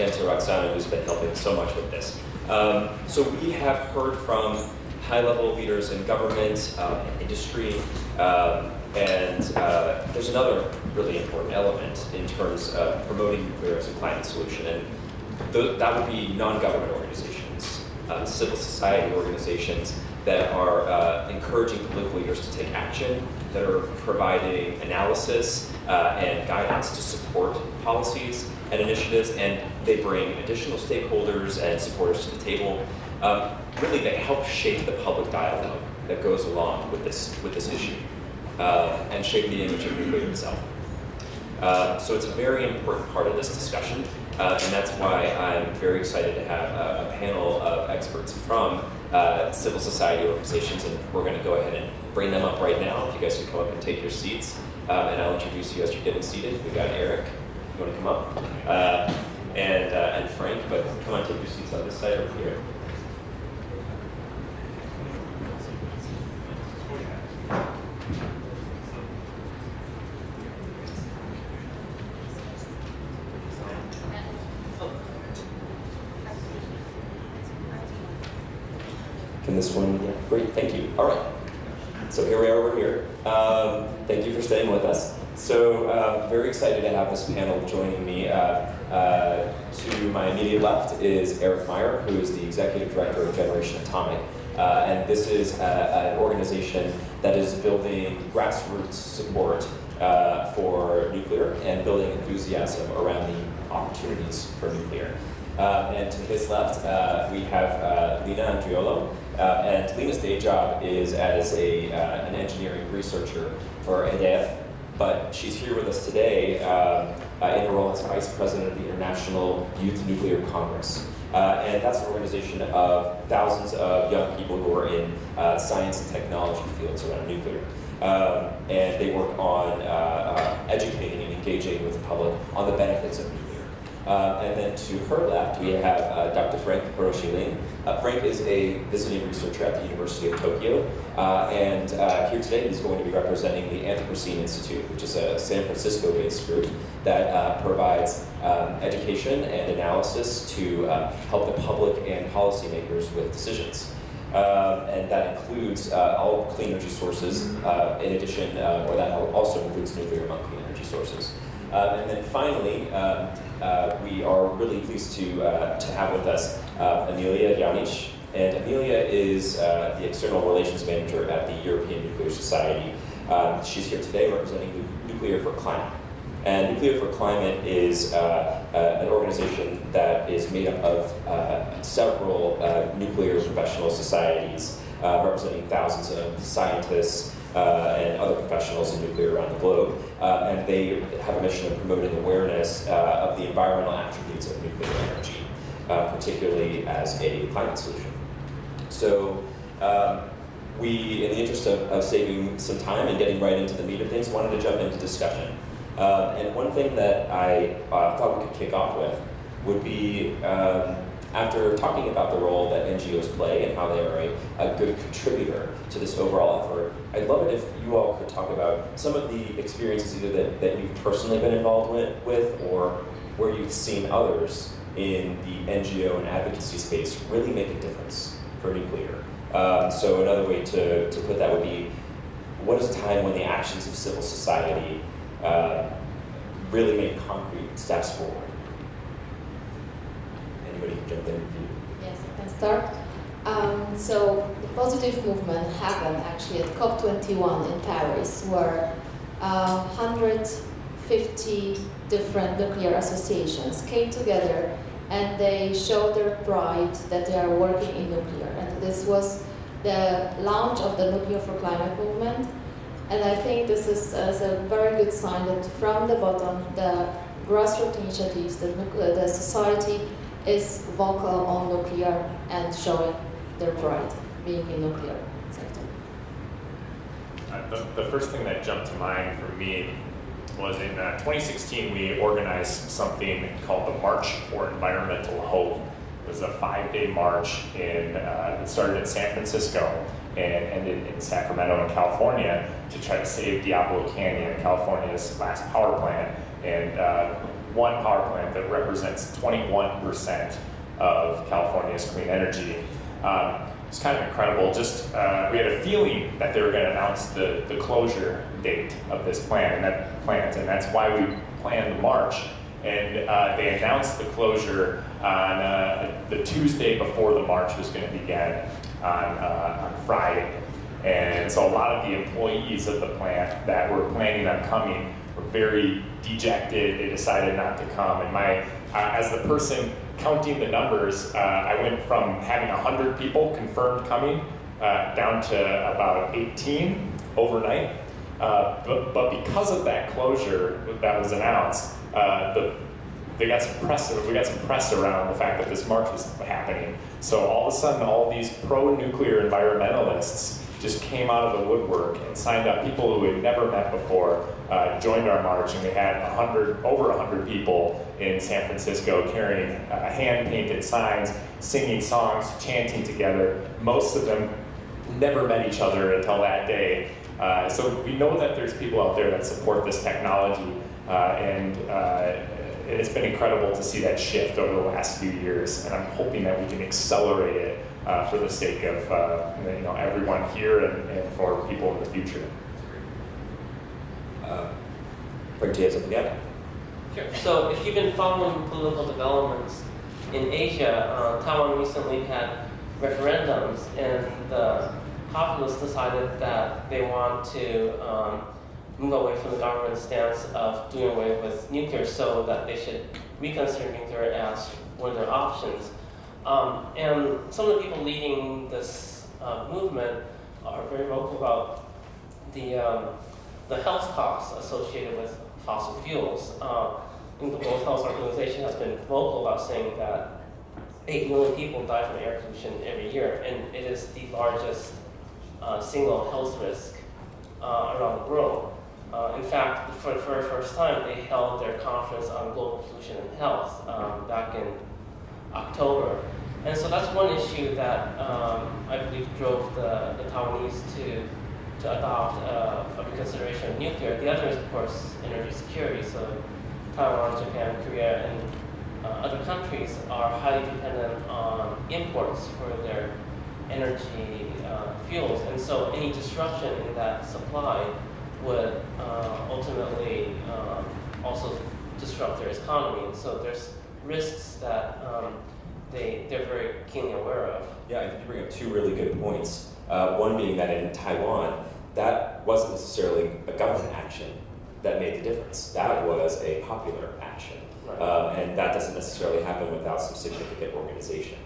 again to Roxana, who's been helping so much with this. So we have heard from high-level leaders in government, industry, and there's another really important element in terms of promoting nuclear as a climate solution, and that would be non-government organizations, civil society organizations that are encouraging political leaders to take action, that are providing analysis and guidance to support policies and initiatives, and they bring additional stakeholders and supporters to the table. Really, they help shape the public dialogue that goes along with this issue and shape the image of nuclear itself. So it's a very important part of this discussion, and that's why I'm very excited to have a panel of experts from civil society organizations, and we're going to go ahead and bring them up right now. If you guys could come up and take your seats, and I'll introduce you as you're getting seated. We've got Eric. You want to come up? And Frank, but come on, take your seats on this side over here. Can this one, yeah, great, thank you. All right, so here we are over here. Thank you for staying with us. So very excited to have this panel joining me. To my immediate left is Eric Meyer, who is the Executive Director of Generation Atomic. And this is an organization that is building grassroots support for nuclear and building enthusiasm around the opportunities for nuclear. And to his left, we have Lina Andriolo. And Lina's day job is as an engineering researcher for EDF, but she's here with us today in her role as Vice President of the International Youth Nuclear Congress. And that's an organization of thousands of young people who are in science and technology fields around nuclear. And they work on educating and engaging with the public on the benefits of nuclear. And then to her left, we have Dr. Frank Hiroshi-Lin. Frank is a visiting researcher at the University of Tokyo, and here today he's going to be representing the Anthropocene Institute, which is a San Francisco-based group that provides education and analysis to help the public and policymakers with decisions. And that includes all clean energy sources, in addition, or that also includes nuclear among clean energy sources. And then finally, we are really pleased to have with us Amelia Janich. And Amelia is the External Relations Manager at the European Nuclear Society. She's here today representing Nuclear for Climate. And Nuclear for Climate is an organization that is made up of several nuclear professional societies representing thousands of scientists and other professionals in nuclear around the globe. And they have a mission of promoting awareness of the environmental attributes of nuclear energy, particularly as a climate solution. So we, in the interest of saving some time and getting right into the meat of things, wanted to jump into discussion. And one thing that I thought we could kick off with would be, after talking about the role that NGOs play and how they are a good contributor to this overall effort, I'd love it if you all could talk about some of the experiences either that you've personally been involved with or where you've seen others in the NGO and advocacy space really make a difference for nuclear. So another way to put that would be, what is a time when the actions of civil society really make concrete steps forward? Anybody can jump in with you? Yes, I can start. So the positive movement happened actually at COP24 in Paris, where 150 different nuclear associations came together and they showed their pride that they are working in nuclear. And this was the launch of the Nuclear for Climate movement. And I think this is a very good sign that from the bottom, the grassroots initiatives, the society is vocal on nuclear and showing their pride being in nuclear sector. The first thing that jumped to mind for me was in 2016, we organized something called the March for Environmental Hope. It was a 5-day march it started in San Francisco and ended in Sacramento in California to try to save Diablo Canyon, California's last power plant. And one power plant that represents 21% of California's clean energy. It's kind of incredible. Just we had a feeling that they were going to announce the closure date of this plant, and that's why we planned the march. And they announced the closure on the Tuesday before the march was going to begin on Friday. And so a lot of the employees of the plant that were planning on coming were very dejected. They decided not to come. And as the person counting the numbers, I went from having 100 people confirmed coming down to about 18 overnight. But because of that closure that was announced, we got some press around the fact that this march was happening. So all of a sudden, all these pro-nuclear environmentalists just came out of the woodwork and signed up. People who had never met before joined our march, and we had over 100 people in San Francisco carrying hand-painted signs, singing songs, chanting together. Most of them never met each other until that day. So we know that there's people out there that support this technology, and it's been incredible to see that shift over the last few years, and I'm hoping that we can accelerate it for the sake of everyone here and for people in the future. Frank, do you have something to add? Sure. So if you've been following political developments in Asia, Taiwan recently had referendums, and the populists decided that they want to move away from the government's stance of doing away with nuclear, so that they should reconsider nuclear as one of their options. And some of the people leading this movement are very vocal about the health costs associated with fossil fuels. I think the World Health Organization has been vocal about saying that 8 million people die from air pollution every year, and it is the largest single health risk around the world. In fact, for the very first time, they held their conference on global pollution and health back in October. And so that's one issue that I believe drove the Taiwanese to adopt a reconsideration of nuclear. The other is, of course, energy security. So Taiwan, Japan, Korea, and other countries are highly dependent on imports for their energy fuels. And so any disruption in that supply would ultimately also disrupt their economy. And so there's risks that they're very keenly aware of. Yeah, I think you bring up 2 really good points. One being that in Taiwan, that wasn't necessarily a government action that made the difference. That was a popular action. Right. And that doesn't necessarily happen without some significant organization.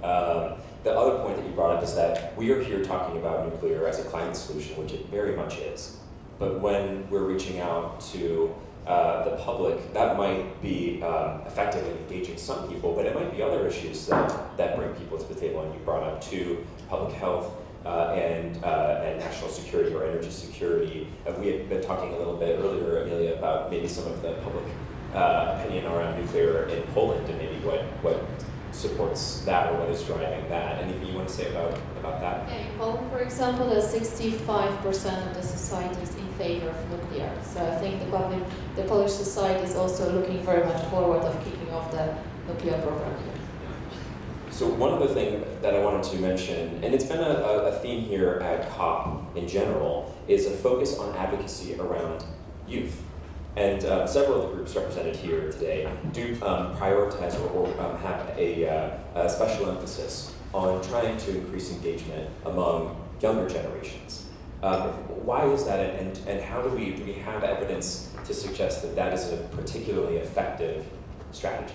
The other point that you brought up is that we are here talking about nuclear as a climate solution, which it very much is. But when we're reaching out to the public, that might be effective in engaging some people, but it might be other issues that bring people to the table. And you brought up too, public health and national security or energy security. We had been talking a little bit earlier, Amelia, about maybe some of the public opinion around nuclear in Poland and maybe what supports that or what is driving that. Anything you want to say about that? Yeah, in Poland, for example, 65% of the society is in favor of nuclear. So I think the Polish society is also looking very much forward of kicking off the nuclear program here. So one other thing that I wanted to mention, and it's been a theme here at COP in general, is a focus on advocacy around youth. And several of the groups represented here today do prioritize or have a special emphasis on trying to increase engagement among younger generations. Why is that, and how do we have evidence to suggest that that is a particularly effective strategy?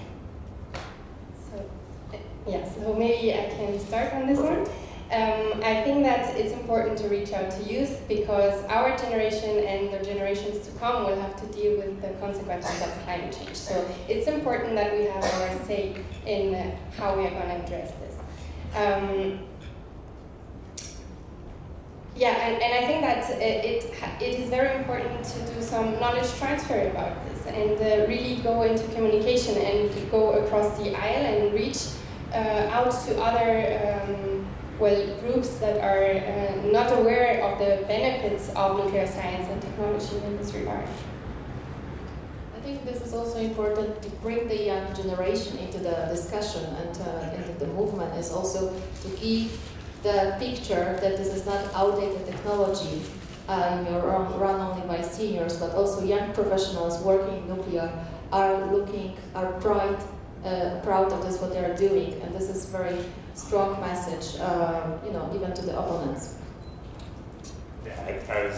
So maybe I can start on this one. I think that it's important to reach out to youth because our generation and the generations to come will have to deal with the consequences of climate change. So it's important that we have our say in how we are going to address this. And I think that it is very important to do some knowledge transfer about this and really go into communication and go across the aisle and reach out to other groups that are not aware of the benefits of nuclear science and technology in this regard. I think this is also important to bring the young generation into the discussion and into the movement, is also to give the picture that this is not outdated technology run only by seniors, but also young professionals working in nuclear are proud of this, what they are doing, and this is very strong message, even to the opponents. Yeah, I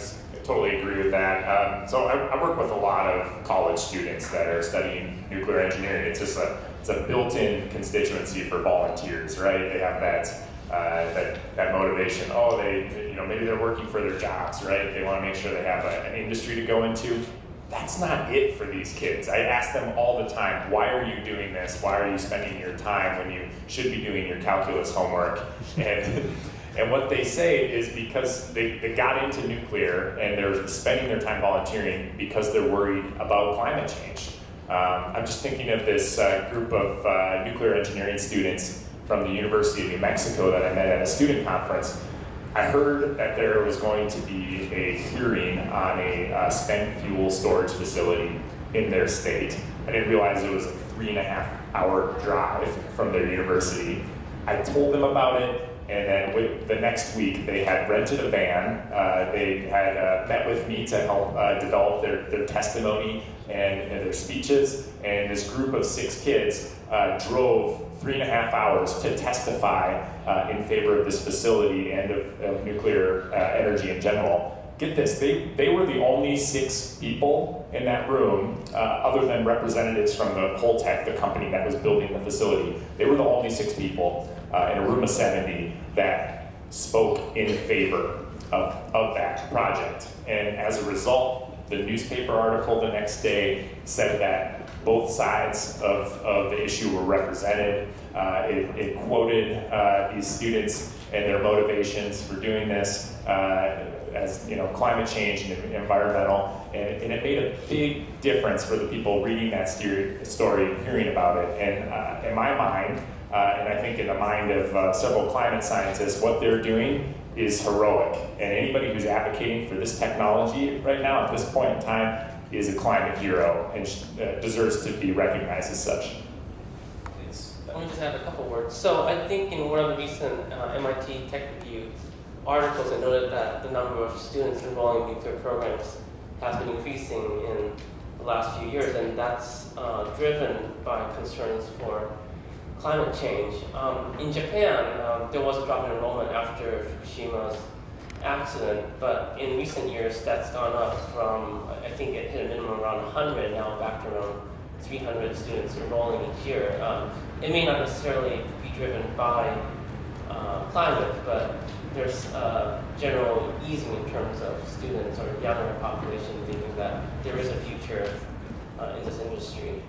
totally agree with that. So I work with a lot of college students that are studying nuclear engineering. It's just it's a built-in constituency for volunteers, right? They have that motivation. Oh, maybe they're working for their jobs, right? They want to make sure they have an industry to go into. That's not it for these kids. I ask them all the time, why are you doing this? Why are you spending your time when you should be doing your calculus homework? And what they say is because they got into nuclear and they're spending their time volunteering because they're worried about climate change. I'm just thinking of this group of nuclear engineering students from the University of New Mexico that I met at a student conference. I heard that there was going to be a hearing on a spent fuel storage facility in their state. I didn't realize it was a 3.5-hour drive from their university. I told them about it, and then the next week they had rented a van. They had met with me to help develop their testimony and their speeches, and this group of 6 kids drove 3.5 hours to testify in favor of this facility and of nuclear energy in general. Get this, they were the only 6 people in that room, other than representatives from the Holtec, the company that was building the facility. They were the only 6 people in a room of 70 that spoke in favor of that project. And as a result, the newspaper article the next day said that both sides of the issue were represented. It quoted these students and their motivations for doing this as climate change and environmental, and it made a big difference for the people reading that story and hearing about it. And in my mind, and I think in the mind of several climate scientists, what they're doing is heroic. And anybody who's advocating for this technology right now at this point in time is a climate hero and deserves to be recognized as such. Let me just add a couple words. So I think in one of the recent MIT Tech Review articles, I noted that the number of students enrolling in nuclear programs has been increasing in the last few years, and that's driven by concerns for climate change. In Japan, there was a drop in enrollment after Fukushima's accident, but in recent years that's gone up from, I think it hit a minimum around 100, now back to around 300 students enrolling each year. It may not necessarily be driven by climate, but there's general easing in terms of students or younger population thinking that there is a future in this industry.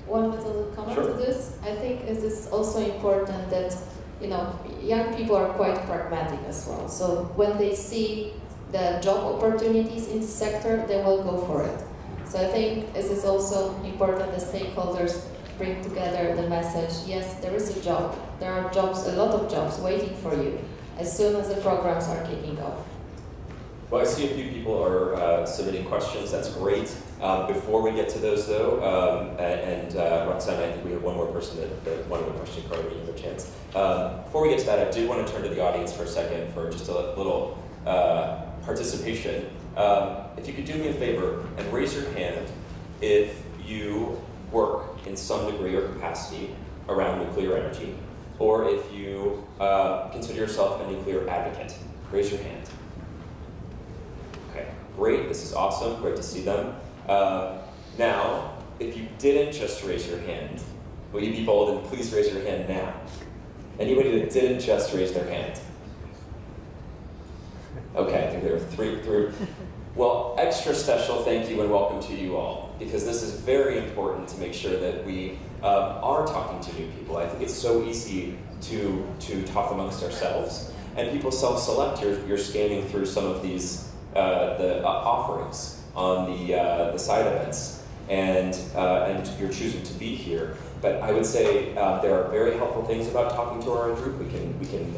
One little comment to this, I think it is also important that young people are quite pragmatic as well. So when they see the job opportunities in the sector, they will go for it. So I think it is also important that stakeholders bring together the message, yes, there is a job. There are jobs, a lot of jobs waiting for you as soon as the programs are kicking off. Well, I see a few people are submitting questions. That's great. Before we get to those, though, Roxanne, I think we have one more person that wanted a question. Carter, you have a chance. Before we get to that, I did want to turn to the audience for a second for just a little participation. If you could do me a favor and raise your hand if you work in some degree or capacity around nuclear energy, or if you consider yourself a nuclear advocate. Raise your hand. Okay, great, this is awesome, great to see them. Now, if you didn't just raise your hand, will you be bold and please raise your hand now? Anybody that didn't just raise their hand? Okay, I think there are three. Well, extra special thank you and welcome to you all, because this is very important to make sure that we are talking to new people. I think it's so easy to talk amongst ourselves, and people self-select. You're scanning through some of these the offerings on the side events, and you're choosing to be here. But I would say there are very helpful things about talking to our group. We can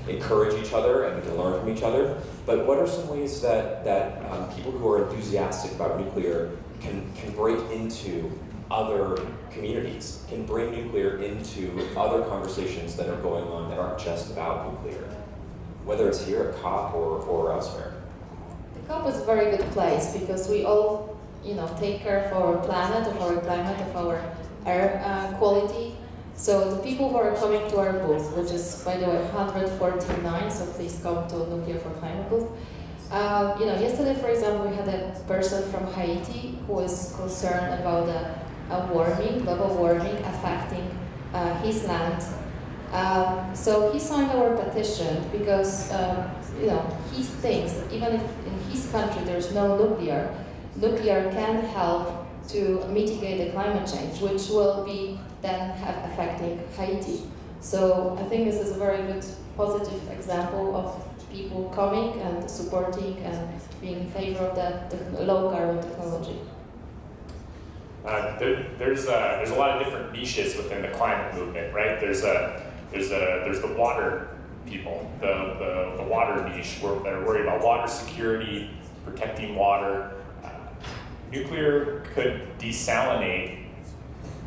encourage each other and we can learn from each other. But what are some ways that people who are enthusiastic about nuclear can break into other communities, can bring nuclear into other conversations that are going on that aren't just about nuclear, whether it's here at COP or elsewhere? The COP is a very good place because we all, take care of our planet, of our climate, of our air quality. So the people who are coming to our booth, which is, by the way, 149, so please come to Nuclear for Climate booth. Yesterday, for example, we had a person from Haiti who is concerned about global warming affecting his land. So he signed our petition because, he thinks that even if in his country there's no nuclear can help to mitigate the climate change, which will be then affecting Haiti. So I think this is a very good positive example of people coming and supporting and being in favor of the low carbon technology. There's a lot of different niches within the climate movement, right? There's the water people, the water niche, that are worried about water security, protecting water. Nuclear could desalinate,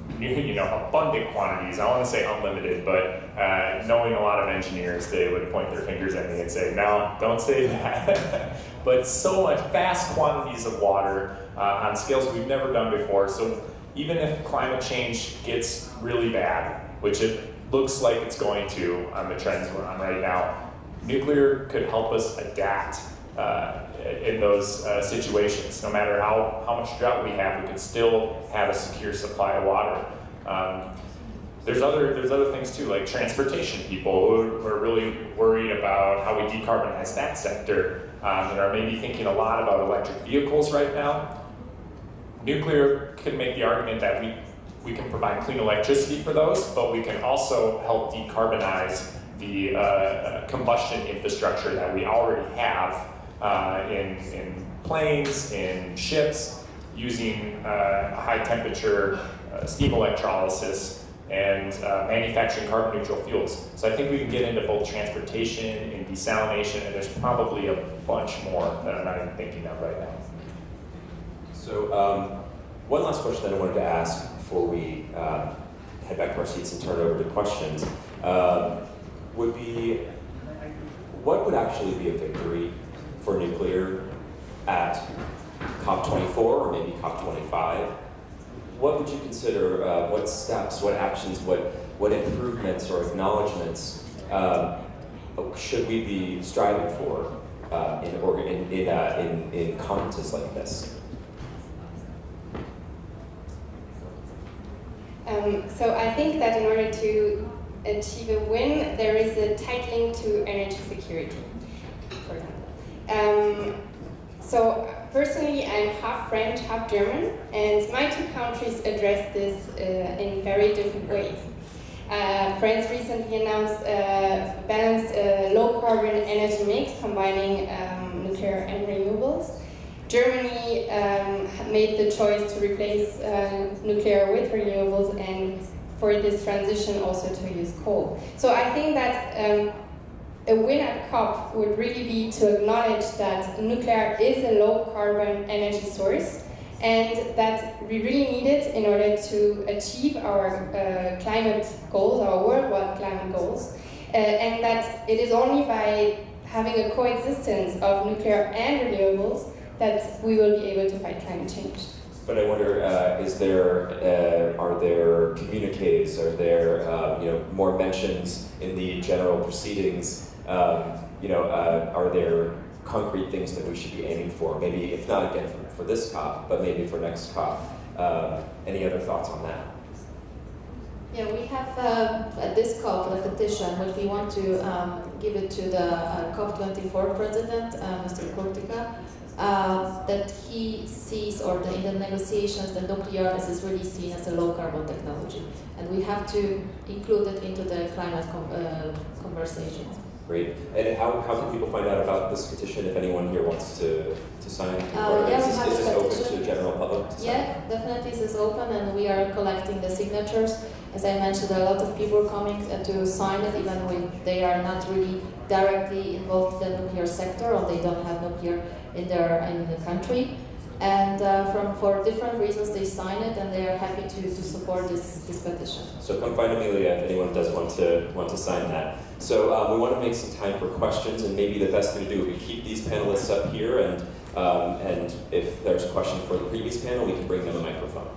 abundant quantities. I don't want to say unlimited, but knowing a lot of engineers, they would point their fingers at me and say, "No, don't say that." But so much vast quantities of water on scales we've never done before. So even if climate change gets really bad, which it looks like it's going to on the trends we're on right now, nuclear could help us adapt in those situations. No matter how much drought we have, we could still have a secure supply of water. There's other things too, like transportation. People who are really worried about how we decarbonize that sector and are maybe thinking a lot about electric vehicles right now. Nuclear could make the argument that we can provide clean electricity for those, but we can also help decarbonize the combustion infrastructure that we already have in planes, in ships, using high temperature steam electrolysis and manufacturing carbon neutral fuels. So I think we can get into both transportation and desalination, and there's probably a bunch more that I'm not even thinking of right now. So one last question that I wanted to ask before we head back to our seats and turn it over to questions would be, what would actually be a victory for nuclear at COP24 or maybe COP25? What would you consider, what steps, what actions, what improvements or acknowledgements should we be striving for in conferences like this? So I think that in order to achieve a win, there is a tight link to energy security, for example. So personally, I'm half French, half German, and my two countries address this in very different ways. France recently announced a balanced low-carbon energy mix combining nuclear and renewables. Germany made the choice to replace nuclear with renewables, and for this transition also to use coal. So I think that a win at COP would really be to acknowledge that nuclear is a low-carbon energy source, and that we really need it in order to achieve our climate goals, our worldwide climate goals, and that it is only by having a coexistence of nuclear and renewables that we will be able to fight climate change. But I wonder, are there communiques, are there more mentions in the general proceedings? Are there concrete things that we should be aiming for? Maybe, if not again for this COP, but maybe for next COP. Any other thoughts on that? Yeah, we have at this COP a petition, which we want to give it to the COP24 president, Mr. Kurtika, that he sees, or in the negotiations, the nuclear is really seen as a low carbon technology, and we have to include it into the climate conversations. Great. And how can people find out about this petition if anyone here wants to sign? Is this open to the general public? Yeah, definitely this is open, and we are collecting the signatures. As I mentioned, a lot of people coming to sign it, even when they are not really directly involved in the nuclear sector, or they don't have nuclear in the country. And for different reasons, they sign it, and they are happy to support this petition. So come find Amelia if anyone does want to sign that. So we want to make some time for questions, and maybe the best thing to do would be keep these panelists up here, and if there's a question for the previous panel, we can bring them a microphone.